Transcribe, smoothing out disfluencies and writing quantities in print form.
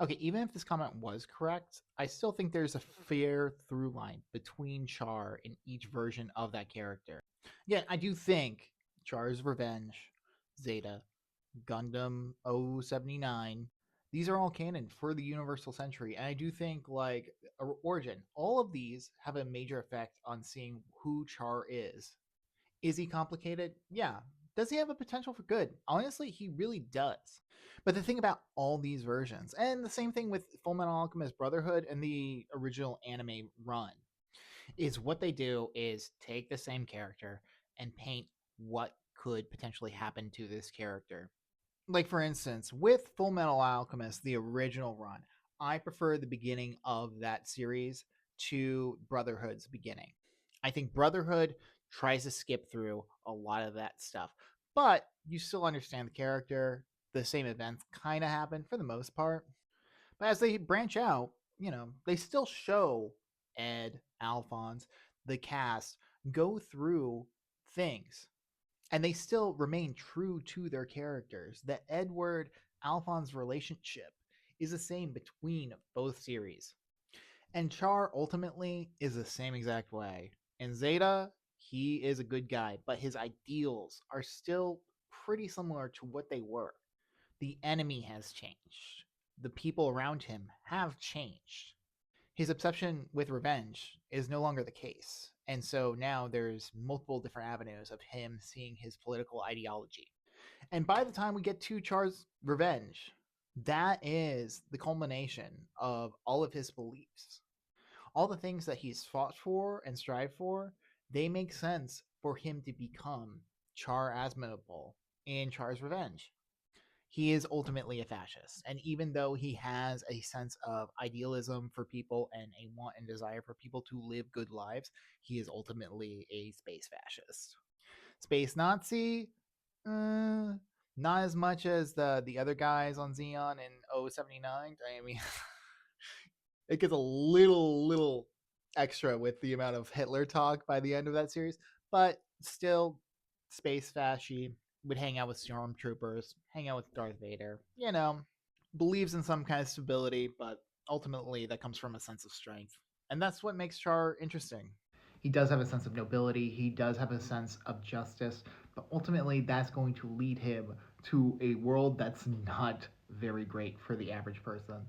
Okay, even if this comment was correct, I still think there's a fair through line between Char in each version of that character. Again, I do think Char's Revenge, Zeta, Gundam 079, these are all canon for the Universal Century. And I do think, like, Origin, all of these have a major effect on seeing who Char is. Is he complicated? Yeah. Does he have a potential for good? Honestly, he really does. But the thing about all these versions, and the same thing with Full Metal Alchemist Brotherhood and the original anime run, is what they do is take the same character and paint what could potentially happen to this character. Like, for instance, with Full Metal Alchemist, the original run, I prefer the beginning of that series to Brotherhood's beginning. I think Brotherhood tries to skip through a lot of that stuff, but you still understand the character. The same events kind of happen for the most part. But as they branch out, they still show Ed, Alphonse, the cast go through things, and they still remain true to their characters. The Edward Alphonse relationship is the same between both series. And Char ultimately is the same exact way. In Zeta, he is a good guy, but his ideals are still pretty similar to what they were. The enemy has changed. The people around him have changed. His obsession with revenge is no longer the case. And so now there's multiple different avenues of him seeing his political ideology. And by the time we get to Char's revenge, that is the culmination of all of his beliefs. All the things that he's fought for and strived for, they make sense for him to become Char Aznavour in Char's Revenge. He is ultimately a fascist. And even though he has a sense of idealism for people and a want and desire for people to live good lives, he is ultimately a space fascist. Space Nazi, not as much as the other guys on Xeon in 079. I mean, it gets a little extra with the amount of Hitler talk by the end of that series, but still, space fasci would hang out with stormtroopers, hang out with Darth Vader. Believes in some kind of stability, but ultimately that comes from a sense of strength, and that's what makes Char interesting. He does have a sense of nobility. He does have a sense of justice, but ultimately that's going to lead him to a world that's not very great for the average person.